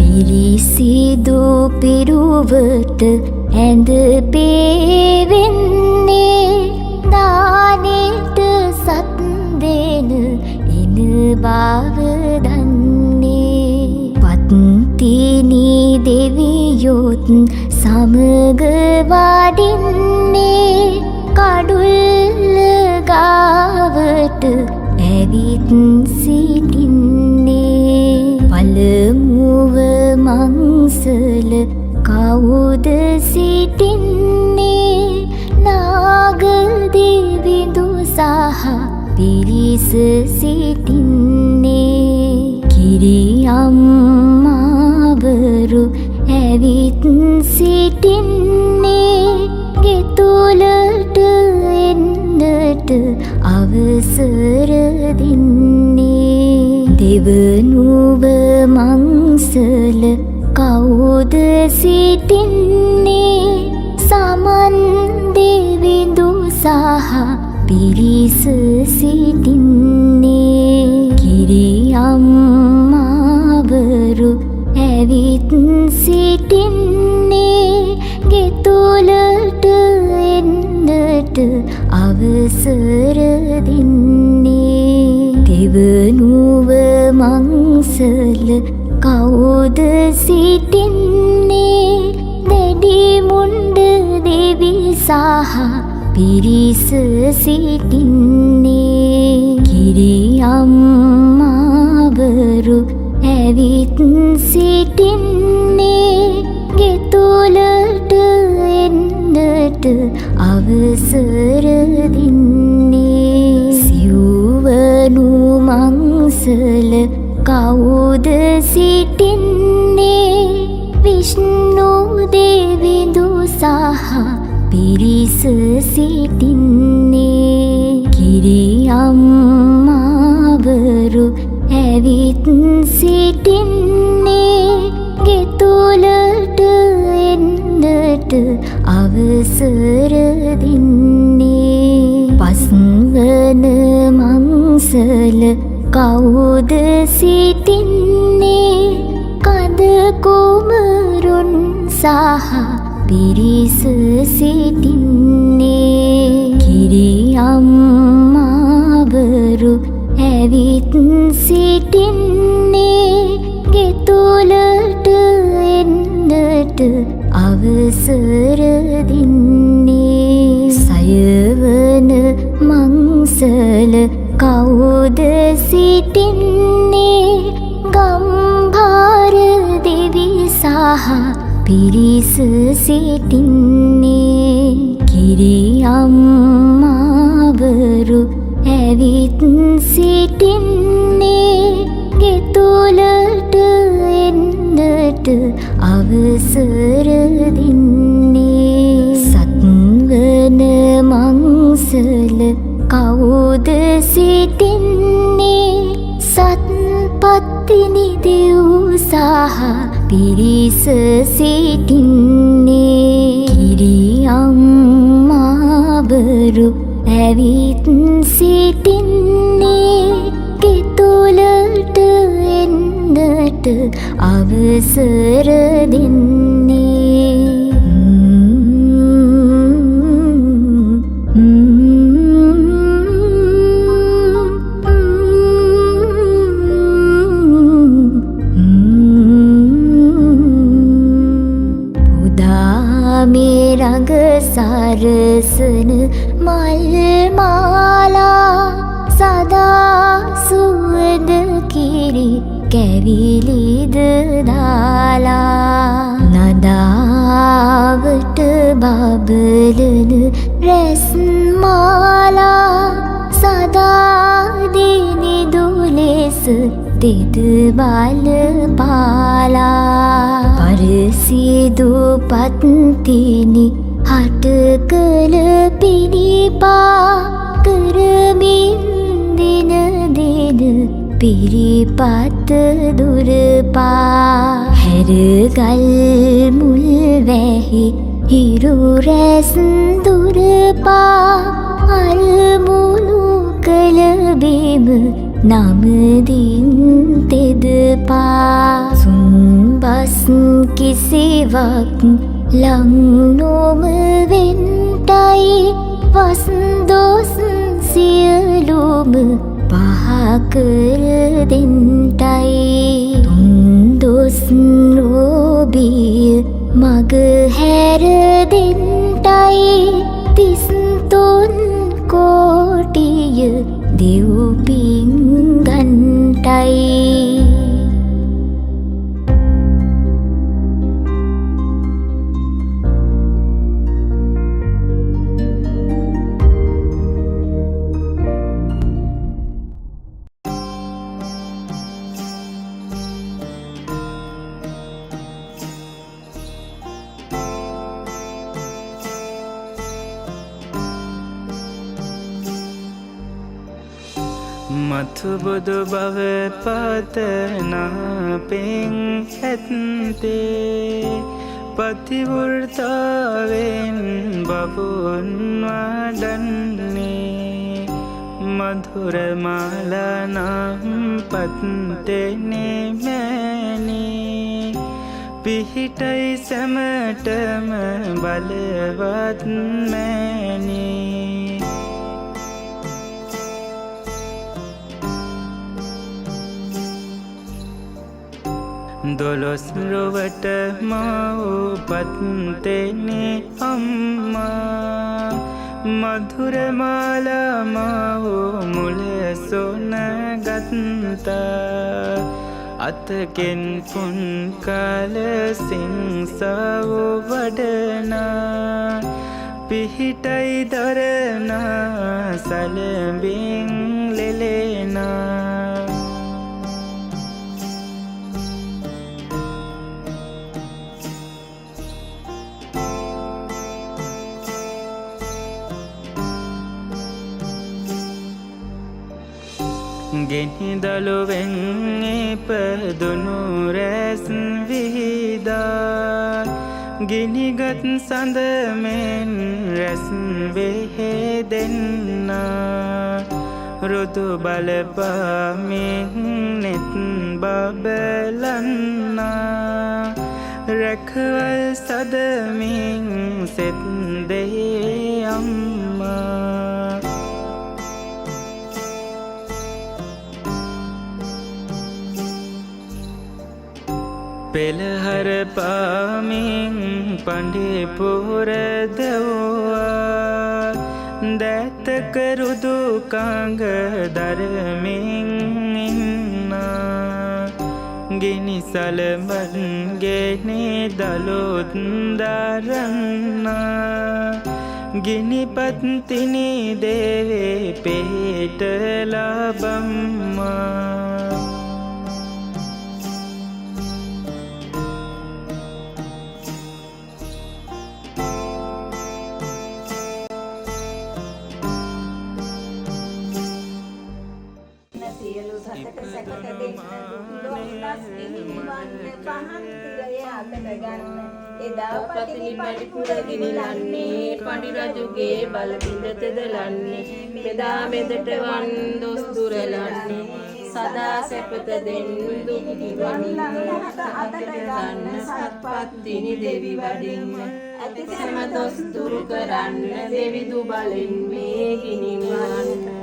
පිරිසිදු පිරුවට ඇඳ පේවෙන්නේ දානෙට සත් දෙන එන බව දන්නේ පත්තිනි දෙවියොත් සමග වඩින්නේ කඩුල්ල ගාවට ඇවිත් සිටින්නේ පළමුව මංසල කවුද සිටින්නේ නාග දෙවිඳු සහ පිරිස සිටින්නේ කිරි අම්මාවරු ඇවිත් සිටින්නේ ගෙතුලට එන්නට අවසර දෙන්නේ දෙවනුව මංසල කවුද සිටින්නේ සමන් දෙවිඳු සහ පිරිස සිටින්නේ කිරි අම්මාවරු ඇවිත් සිටින්නේ ගෙතුලට එන්නට අවසර දෙන්නේ දෙවනුව මංසල කවුද සිටින්නේ දැඩි මුණ්ඩ දෙවි සහ පිරිස සිටින්නේ කිරි අම්මාවරු ඇවිත් සිටින්නේ ගෙතුලට එන්නට අවසර දෙන්නේ සිව්වනු මංසල කවුද සිටින්නේ විෂ්ණු දෙවිඳු සහ පිරිස සිටින්නේ කිරි අම්මාවරු ඇවිත් සිටින්නේ ගෙතුලට එන්නට අවසර දෙන්නේ පස්වන මංසල කවුද සිටින්නේ කඳ කුමරුන් සහ පිරිස සිටින්නේ කිරි අම්මාවරු ඇවිත් සිටින්නේ ගෙතුලට එන්නට අවසර දෙන්නේ සයවන මංසල කවුද සිටින්නේ ගම්භාර දෙවි සහ පිරිස සිටින්නේ කිරි අම්මාවරු ඇවිත් සිටින්නේ ගෙතුලට එන්නට අවසර දෙන්නේ සත්වන මංසල කවුද සිටින්නේ සත්පත්තිනි දෙව් සහ පිරිස සිටින්නේ කිරි අම්මාවරු ඇවිත් සිටින්නේ ගෙතුලට එන්නට අවසර දෙන්නේ මේ රඟ සරසන මල් මාලා සදා සුවඳ කිරි කැවිලිද දාලා නදාවට බබලන රැස් මාලා සදා දිනිදු ලෙස තෙද බල පාලා පරසිදු පත්තිනි හට කළ පිරිපා කරමින් දින දෙන පිරිපත් දුරපා හැරගල් මුල් වැහි හිරු රැස් දුරපා අරමුණු කළ බිම නමදින් තෙදපා සුන්බස් කිසිවක් ලං නොම වෙන්ටයි වස් දොස් සියලුම පහකර දෙන්ටයි තුන් දොස් රෝබිය මග හැර දෙන්ටයි තිස්තුන් කෝටිය දෙව්පින් ගන්ටයි මතු බුදු බව පතනා පෙන් ඇත්තේ පතිවෘතාවෙන් බවුන් වඩන්නේ මధుර මාලනම් පත්තෙනේ මෑණී පිහිටයි සැමටම බලවත් මෑණී දොළොස් රොවට මව්පත්තෙනේ අම්මා මధుර මාලා මුල සොන ගත්තා අතකින් පුන් කල සිංසව වඩනා පිහිටයි දරනා සලඹින් ලෙලෙනා ගෙනිදළුවෙන් ඉපදුණු රැස් විහිදා ගිනිගත් සඳ මෙන් රැස් වෙහෙදෙන්නා රුදු බලපාමින් නෙත් බබලන්නා රැකවල් සදමින් සෙත් දෙහි අම්මා පෙළහර පාමින් පඬිපුර දෙව්වා දැතක රුදු කංග දරමින් ඉන්නා ගිනි සලඹන් ගෙනි දලොත් දරන්නා ගිනිපත් තිනි දේවේ පිහිට ලබම්මා එදා පතිනි පඩිපුර ගිනිලන්නේ පඩි රජුගේ බල බිඳ තෙදලන්නේ මෙදා මෙදට වන් දොස් දුරලන්නේ සදා සැපත දෙන් දුක් නිවන්නේ අතට ගන්න සත්පත්තිනි දෙවි වඩින්න ඇති සෑම දොස් දුරු කරන්න දෙවි දු බලෙන් මේ ගිනි නිවන්න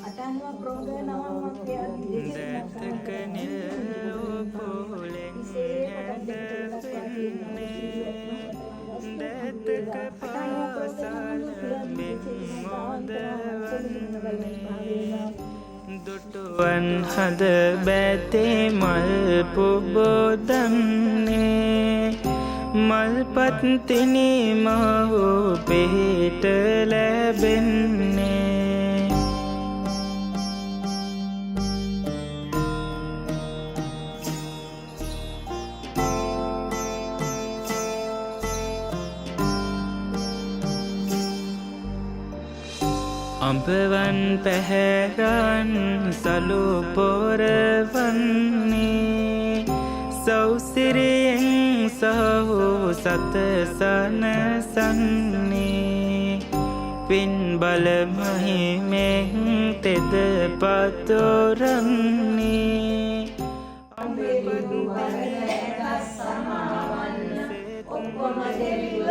අටන්වා ප්‍රෝග නමක් දැතක නිල්පොලෙන් දැතක පාසල බෙමොදවන්නේ දුටුවන් හද බැතේ මල් පුබොදන්නේ මල්පත් තිනි මව පිහිට ලැබෙන්නේ අඹවන් පැහැරන් සලු පොරවන්නේ සෞසිරියෙන් සහෝ සත සනසන්නේ පින් බල මහිමෙන් තෙද පතොරන්නේ ඔක්කොම දෙවියෝ